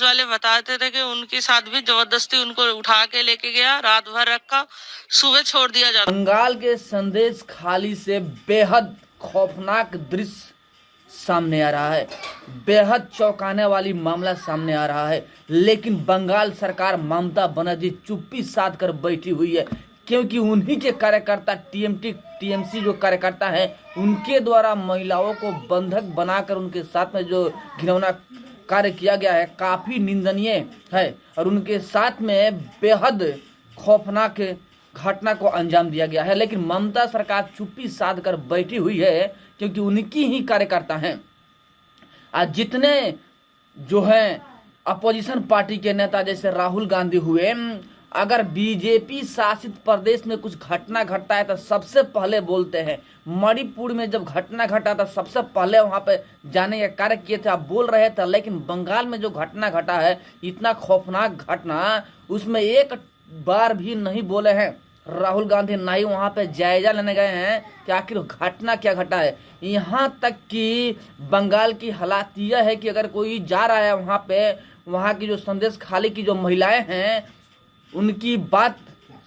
वाले बताते थे कि उनके साथ भी जबरदस्ती उनको उठा के लेके गया, रात भर रखा, सुबह छोड़ दिया जाता। बंगाल के संदेश खाली से बेहद खौफनाक दृश्य सामने आ रहा है। बेहद चौंकाने वाली मामला सामने आ रहा है। लेकिन बंगाल सरकार ममता बनर्जी चुप्पी साध कर बैठी हुई है, क्योंकि उन्हीं के कार्यकर्ता टीएमसी जो कार्यकर्ता हैं, उनके द्वारा महिलाओं को बंधक बनाकर उनके साथ में जो घिनौना कार्य किया गया है, काफी निंदनीय है और उनके साथ में बेहद खौफनाक घटना को अंजाम दिया गया है। लेकिन ममता सरकार चुप्पी साध कर बैठी हुई है, क्योंकि उनकी ही कार्यकर्ता हैं। आज जितने जो हैं अपोजिशन पार्टी के नेता जैसे राहुल गांधी हुए, अगर बीजेपी शासित प्रदेश में कुछ घटना घटता है तो सबसे पहले बोलते हैं। मणिपुर में जब घटना घटा था सबसे पहले वहां पे जाने का कार्य किए थे, आप बोल रहे थे। लेकिन बंगाल में जो घटना घटा है, इतना खौफनाक घटना, उसमें एक बार भी नहीं बोले हैं राहुल गांधी। ना ही वहां पे जायजा लेने गए हैं कि आखिर घटना क्या घटा है। यहाँ तक कि बंगाल की हालात यह है कि अगर कोई जा रहा है वहां पे, वहां की जो संदेश खाली की जो महिलाएं हैं, उनकी बात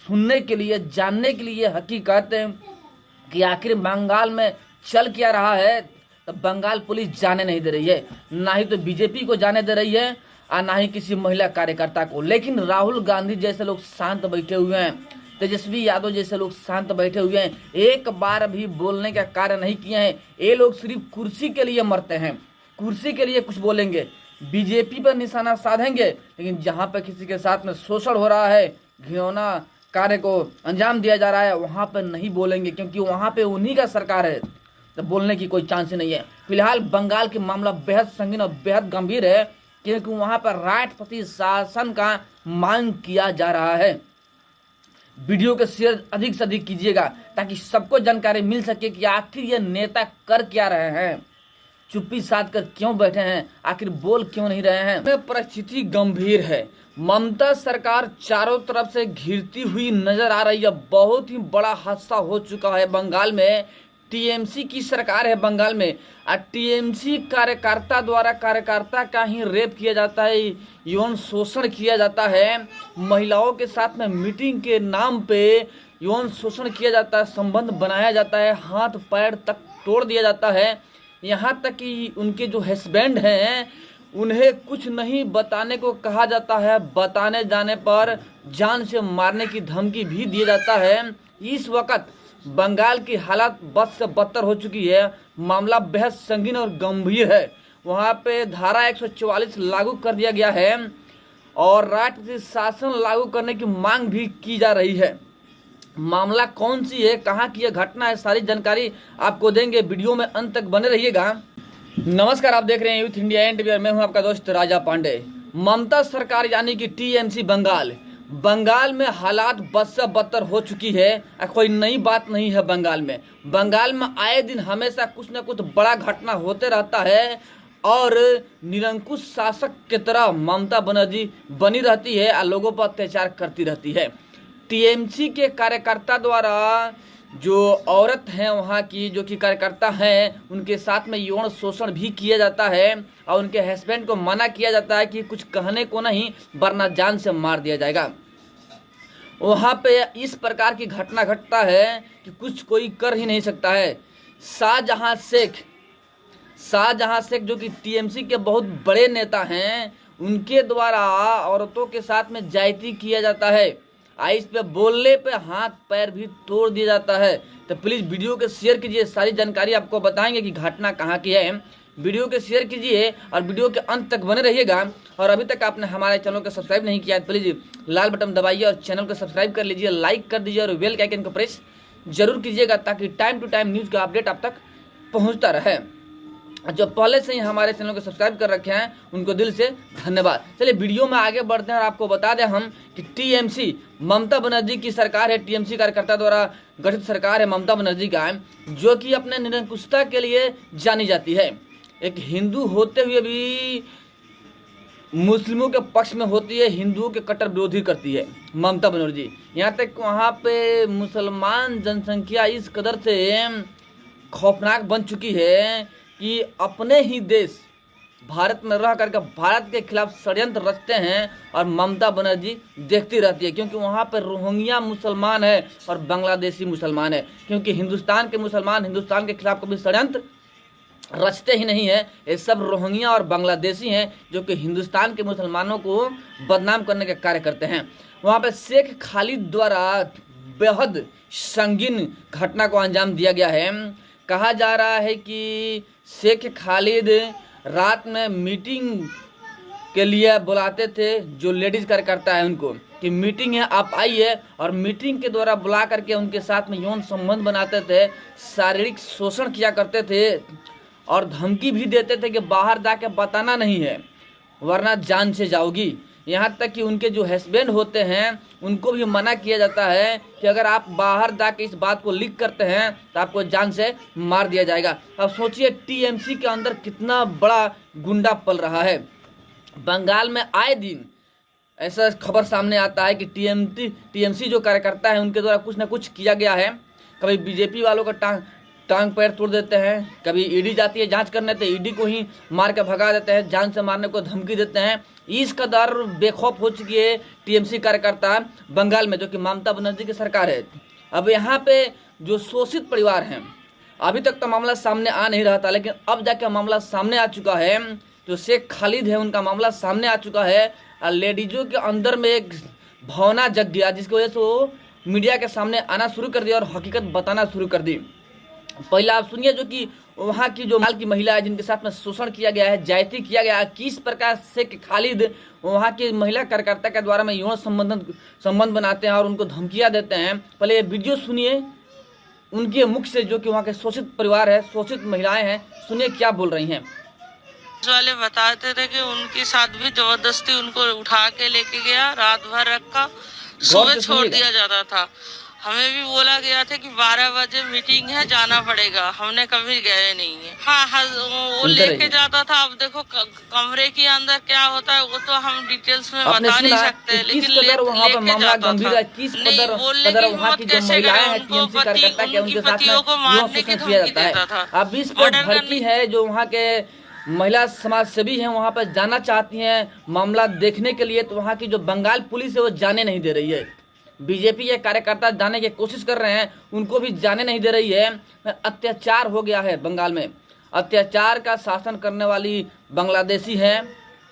सुनने के लिए, जानने के लिए हकीकत कि आखिर बंगाल में चल क्या रहा है, तो बंगाल पुलिस जाने नहीं दे रही है। ना ही तो बीजेपी को जाने दे रही है और ना ही किसी महिला कार्यकर्ता को। लेकिन राहुल गांधी जैसे लोग शांत बैठे हुए हैं, तेजस्वी यादव जैसे लोग शांत बैठे हुए हैं, एक बार भी बोलने का कार्य नहीं किए हैं। ये लोग सिर्फ कुर्सी के लिए मरते हैं, कुर्सी के लिए कुछ बोलेंगे, बीजेपी पर निशाना साधेंगे। लेकिन जहां पर किसी के साथ में शोषण हो रहा है, घिनौना कार्य को अंजाम दिया जा रहा है, वहां पर नहीं बोलेंगे, क्योंकि वहां पे उन्हीं का सरकार है, तो बोलने की कोई चांस ही नहीं है। फिलहाल बंगाल की मामला बेहद संगीन और बेहद गंभीर है, क्योंकि वहां पर राष्ट्रपति शासन का मांग किया जा रहा है। वीडियो के शेयर अधिक से अधिक कीजिएगा ताकि सबको जानकारी मिल सके कि आखिर ये नेता कर क्या रहे हैं, चुप्पी साध कर क्यों बैठे हैं, आखिर बोल क्यों नहीं रहे हैं। परिस्थिति गंभीर है। ममता सरकार चारों तरफ से घिरती हुई नजर आ रही है। बहुत ही बड़ा हादसा हो चुका है बंगाल में। टीएमसी की सरकार है बंगाल में और टीएमसी कार्यकर्ता द्वारा कार्यकर्ता का ही रेप किया जाता है, यौन शोषण किया जाता है। महिलाओं के साथ में मीटिंग के नाम पे यौन शोषण किया जाता है, संबंध बनाया जाता है, हाथ पैर तक तोड़ दिया जाता है। यहाँ तक कि उनके जो हस्बैंड हैं, उन्हें कुछ नहीं बताने को कहा जाता है। बताने जाने पर जान से मारने की धमकी भी दिया जाता है। इस वक्त बंगाल की हालत बद से बदतर हो चुकी है। मामला बेहद संगीन और गंभीर है। वहाँ पे धारा 144 लागू कर दिया गया है और राष्ट्रपति शासन लागू करने की मांग भी की जा रही है। मामला कौन सी है, कहाँ की यह घटना है, सारी जानकारी आपको देंगे। वीडियो में अंत तक बने रहिएगा। नमस्कार, आप देख रहे हैं यूथ इंडिया एनटीवी, मैं हूं आपका दोस्त राजा पांडे। ममता सरकार यानी कि टीएमसी बंगाल में हालात बद से बदतर हो चुकी है। कोई नई बात नहीं है बंगाल में आए दिन हमेशा कुछ न कुछ बड़ा घटना होते रहता है और निरंकुश शासक की तरह ममता बनर्जी बनी रहती है और लोगों पर अत्याचार करती रहती है। टीएमसी के कार्यकर्ता द्वारा जो औरत हैं वहाँ की, जो कि कार्यकर्ता हैं, उनके साथ में यौन शोषण भी किया जाता है और उनके हस्बैंड को मना किया जाता है कि कुछ कहने को नहीं, वरना जान से मार दिया जाएगा। वहाँ पे इस प्रकार की घटना घटता है कि कुछ कोई कर ही नहीं सकता है। शाहजहां शेख जो कि टीएमसी के बहुत बड़े नेता हैं, उनके द्वारा औरतों के साथ में ज्यादती किया जाता है। इस पे बोलने पे हाथ पैर भी तोड़ दिया जाता है। तो प्लीज वीडियो के शेयर कीजिए, सारी जानकारी आपको बताएंगे कि घटना कहाँ की है। वीडियो के शेयर कीजिए और वीडियो के अंत तक बने रहिएगा। और अभी तक आपने हमारे चैनल को सब्सक्राइब नहीं किया है, प्लीज लाल बटन दबाइए और चैनल को सब्सक्राइब कर लीजिए, लाइक कर दीजिए और बेल के आइकन को प्रेस जरूर कीजिएगा, ताकि टाइम टू टाइम न्यूज़ का अपडेट आप तक पहुँचता रहे। जो पहले से ही हमारे चैनल को सब्सक्राइब कर रखे हैं, उनको दिल से धन्यवाद। चलिए वीडियो में आगे बढ़ते हैं और आपको बता दें हम कि टीएमसी ममता बनर्जी की सरकार है। टीएमसी कार्यकर्ता द्वारा गठित सरकार है ममता बनर्जी का, जो कि अपने निरंकुशता के लिए जानी जाती है। एक हिंदू होते हुए भी मुस्लिमों के पक्ष में होती है, हिंदुओं के कट्टर विरोधी करती है ममता बनर्जी। यहाँ तक वहाँ पे मुसलमान जनसंख्या इस कदर से खौफनाक बन चुकी है कि अपने ही देश भारत में रह करके भारत के खिलाफ षड्यंत्र रचते हैं और ममता बनर्जी देखती रहती है, क्योंकि वहाँ पर रोहिंग्या मुसलमान है और बांग्लादेशी मुसलमान है। क्योंकि हिंदुस्तान के मुसलमान हिंदुस्तान के खिलाफ कभी षड्यंत्र रचते ही नहीं है। ये सब रोहिंग्या और बांग्लादेशी हैं जो कि हिंदुस्तान के मुसलमानों को बदनाम करने का कार्य करते हैं। वहाँ पे शेख खालिद द्वारा बेहद संगीन घटना को अंजाम दिया गया है। कहा जा रहा है कि शेख खालिद रात में मीटिंग के लिए बुलाते थे जो लेडीज कार्यकर्ता है उनको, कि मीटिंग है आप आइए, और मीटिंग के द्वारा बुला करके उनके साथ में यौन संबंध बनाते थे, शारीरिक शोषण किया करते थे और धमकी भी देते थे कि बाहर जाके बताना नहीं है वरना जान से जाओगी। यहाँ तक कि उनके जो हस्बैंड होते हैं उनको भी मना किया जाता है कि अगर आप बाहर जाके इस बात को लीक करते हैं तो आपको जान से मार दिया जाएगा। अब सोचिए टीएमसी के अंदर कितना बड़ा गुंडा पल रहा है। बंगाल में आए दिन ऐसा खबर सामने आता है कि टीएमसी जो कार्यकर्ता है उनके द्वारा कुछ ना कुछ किया गया है। कभी बीजेपी वालों का टांग पैर तोड़ देते हैं, कभी ईडी जाती है जांच करने तो ईडी को ही मार के भगा देते हैं, जान से मारने को धमकी देते हैं। इस कदर बेखौफ हो चुकी है टीएमसी कार्यकर्ता बंगाल में, जो कि ममता बनर्जी की सरकार है। अब यहाँ पे जो शोषित परिवार हैं, अभी तक तो मामला सामने आ नहीं रहा था, लेकिन अब जाके मामला सामने आ चुका है। जो शेख खालिद है उनका मामला सामने आ चुका है और लेडीजों के अंदर में एक भावना जग गया, जिसकी वजह से वो मीडिया के सामने आना शुरू कर दिया और हकीकत बताना शुरू कर दी। पहला आप सुनिए जो कि वहाँ की जो माल की महिला है जिनके साथ में शोषण किया गया है, जायती किया गया है, किस प्रकार से खालिद वहाँ की महिला कार्यकर्ता के द्वारा में यौन संबंध बनाते हैं और उनको धमकियाँ देते हैं। पहले ये वीडियो सुनिए उनके मुख से, जो कि वहाँ के शोषित परिवार है, शोषित महिलाएं हैं, सुनिए क्या बोल रही हैं। वाले बताते थे कि उनके साथ भी जबरदस्ती उनको उठा के लेके गया, रात भर रखा, सुबह छोड़ दिया जाता था। हमें भी बोला गया था कि 12 बजे मीटिंग है, जाना पड़ेगा, हमने कभी गए नहीं है। हाँ, वो लेके जाता था। अब देखो कमरे के अंदर क्या होता है वो तो हम डिटेल्स में बता नहीं सकते, लेकिन वहाँ पर मामला गंभीर है। किस कदर वहाँ की जो महिलाएं हैं टीएमसी कार्यकर्ता के उनके साथ में यौन शोषण किया जाता है। अब इस पर भड़की है जो वहाँ के महिला समाज सेवी हैं, वहाँ पर जाना चाहती हैं मामला देखने के लिए, तो वहाँ की जो बंगाल पुलिस है वो जाने नहीं दे रही है। बीजेपी के कार्यकर्ता जाने की कोशिश कर रहे हैं, उनको भी जाने नहीं दे रही है। अत्याचार हो गया है बंगाल में। अत्याचार का शासन करने वाली बांग्लादेशी है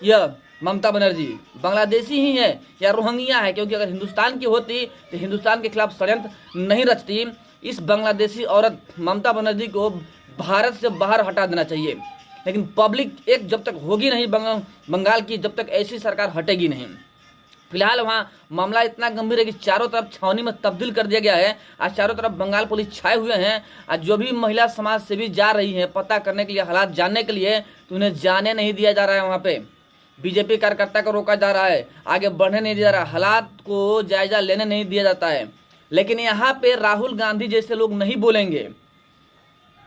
यह ममता बनर्जी, बांग्लादेशी ही है या रोहिंग्या है, क्योंकि अगर हिंदुस्तान की होती तो हिंदुस्तान के खिलाफ षड्यंत्र नहीं रचती। इस बांग्लादेशी औरत ममता बनर्जी को भारत से बाहर हटा देना चाहिए, लेकिन पब्लिक एक जब तक होगी नहीं बंगाल की, जब तक ऐसी सरकार हटेगी नहीं। फिलहाल वहाँ मामला इतना गंभीर है कि चारों तरफ छावनी में तब्दील कर दिया गया है। आज चारों तरफ बंगाल पुलिस छाए हुए हैं। आज जो भी महिला समाज सेवी जा रही है पता करने के लिए, हालात जानने के लिए, तो उन्हें जाने नहीं दिया जा रहा है। वहाँ पे बीजेपी कार्यकर्ता को रोका जा रहा है, आगे बढ़ने नहीं दिया जा रहा, हालात को जायजा लेने नहीं दिया जाता है। लेकिन यहाँ पे राहुल गांधी जैसे लोग नहीं बोलेंगे,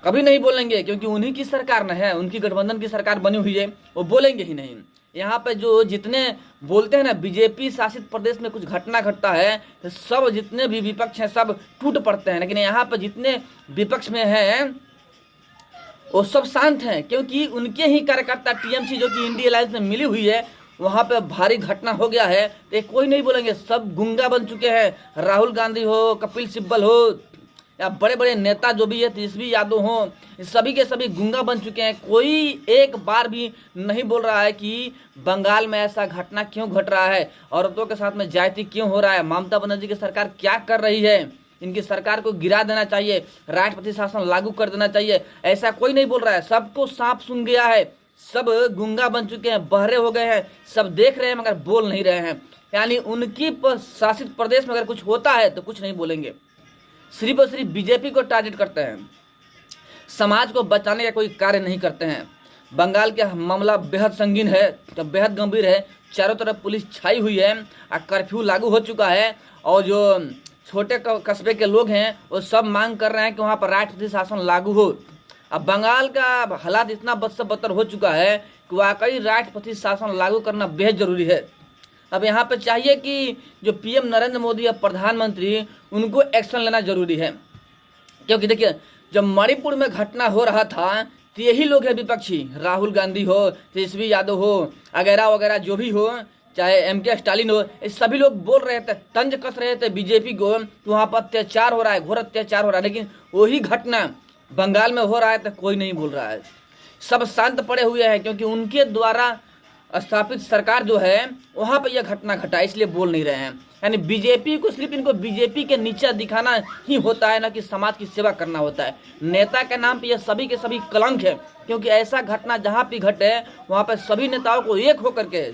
कभी नहीं बोलेंगे, क्योंकि उन्हीं की सरकार न है, उनकी गठबंधन की सरकार बनी हुई है, वो बोलेंगे ही नहीं। यहाँ पे जो जितने बोलते हैं ना, बीजेपी शासित प्रदेश में कुछ घटना घटता है तो सब जितने भी विपक्ष हैं सब टूट पड़ते हैं, लेकिन यहाँ पे जितने विपक्ष में हैं वो सब शांत हैं, क्योंकि उनके ही कार्यकर्ता टीएमसी जो कि इंडिया अलायंस में मिली हुई है, वहाँ पे भारी घटना हो गया है तो कोई नहीं बोलेंगे, सब गुंगा बन चुके हैं। राहुल गांधी हो, कपिल सिब्बल हो या बड़े बड़े नेता जो भी है, तेजस्वी यादव हो, सभी के सभी गुंगा बन चुके हैं। कोई एक बार भी नहीं बोल रहा है कि बंगाल में ऐसा घटना क्यों घट रहा है, औरतों के साथ में जायती क्यों हो रहा है, ममता बनर्जी की सरकार क्या कर रही है, इनकी सरकार को गिरा देना चाहिए, राष्ट्रपति शासन लागू कर देना चाहिए, ऐसा कोई नहीं बोल रहा है। सबको सांप सुन गया है, सब गुंगा बन चुके हैं, बहरे हो गए हैं, सब देख रहे हैं मगर बोल नहीं रहे हैं। यानी उनकी शासित प्रदेश में अगर कुछ होता है तो कुछ नहीं बोलेंगे, सिर्फ और सिर्फ बीजेपी को टारगेट करते हैं, समाज को बचाने का कोई कार्य नहीं करते हैं। बंगाल का मामला बेहद संगीन है, तो बेहद गंभीर है। चारों तरफ पुलिस छाई हुई है, कर्फ्यू लागू हो चुका है और जो छोटे कस्बे के लोग हैं वो सब मांग कर रहे हैं कि वहाँ पर राष्ट्रपति शासन लागू हो। अब बंगाल का हालात इतना बद से बदतर हो चुका है कि वाकई राष्ट्रपति शासन लागू करना बेहद जरूरी है। अब यहाँ पे चाहिए कि जो पीएम नरेंद्र मोदी या प्रधानमंत्री, उनको एक्शन लेना जरूरी है, क्योंकि देखिए जब मणिपुर में घटना हो रहा था तो यही लोग हैं विपक्षी, राहुल गांधी हो, तेजस्वी यादव हो, वगैरह वगैरह जो भी हो, चाहे MK स्टालिन हो, ये सभी लोग बोल रहे थे, तंज कस रहे थे बीजेपी को कि वहाँ पर अत्याचार हो रहा है, घोर अत्याचार हो रहा है, लेकिन वही घटना बंगाल में हो रहा है तो कोई नहीं बोल रहा है, सब शांत पड़े हुए हैं, क्योंकि उनके द्वारा स्थापित सरकार जो है वहाँ पर यह घटना घटा, इसलिए बोल नहीं रहे हैं। यानी बीजेपी को सिर्फ इनको बीजेपी के नीचे दिखाना ही होता है, ना कि समाज की सेवा करना होता है। नेता के नाम पे यह सभी के सभी कलंक है, क्योंकि ऐसा घटना जहाँ भी घटे वहाँ पर सभी नेताओं को एक होकर के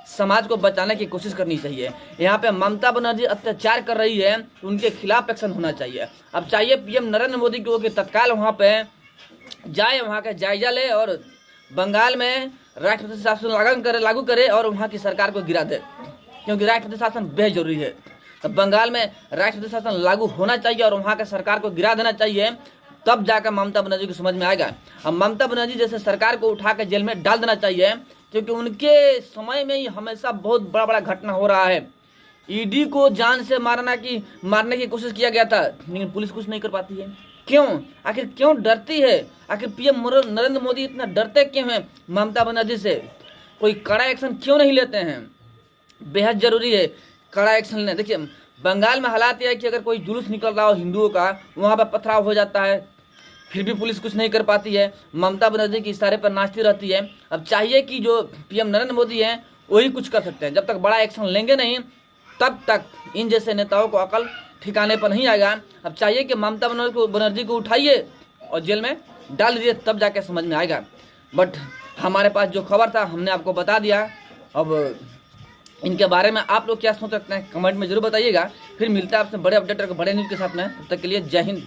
समाज को बचाने की कोशिश करनी चाहिए। यहाँ पे ममता बनर्जी अत्याचार कर रही है, उनके खिलाफ एक्शन होना चाहिए। अब चाहिए PM नरेंद्र मोदी को कि तत्काल वहाँ पे जाए, वहाँ का जायजा ले और बंगाल में राष्ट्रपति शासन लागू करे और वहाँ की सरकार को गिरा दे, क्योंकि राष्ट्रपति शासन बेहद जरूरी है। तो बंगाल में राष्ट्रपति शासन लागू होना चाहिए और वहाँ के सरकार को गिरा देना चाहिए, तब जाकर ममता बनर्जी को समझ में आएगा। अब ममता बनर्जी जैसे सरकार को उठा कर जेल में डाल देना चाहिए, क्योंकि उनके समय में ही हमेशा बहुत बड़ा बड़ा घटना हो रहा है। ED को जान से मारने की कोशिश किया गया था, लेकिन पुलिस कुछ नहीं कर पाती है। क्यों? आखिर क्यों डरती है? आखिर PM नरेंद्र मोदी इतना डरते क्यों हैं ममता बनर्जी से? कोई कड़ा एक्शन क्यों नहीं लेते हैं? बेहद जरूरी है कड़ा एक्शन लेना। देखिए बंगाल में हालात यह है कि अगर कोई जुलूस निकल रहा हो हिंदुओं का, वहाँ पर पथराव हो जाता है, फिर भी पुलिस कुछ नहीं कर पाती है, ममता बनर्जी के इशारे पर नाचती रहती है। अब चाहिए कि जो PM नरेंद्र मोदी हैं वही कुछ कर सकते हैं। जब तक बड़ा एक्शन लेंगे नहीं, तब तक इन जैसे नेताओं को अकल ठिकाने पर नहीं आएगा। अब चाहिए कि ममता बनर्जी को उठाइए और जेल में डाल दीजिए, तब जाके समझ में आएगा। बट हमारे पास जो खबर था हमने आपको बता दिया। अब इनके बारे में आप लोग क्या सोच सकते हैं कमेंट में जरूर बताइएगा। फिर मिलता है आपसे बड़े अपडेट और बड़े न्यूज़ के साथ में। तब तक के लिए जय हिंद।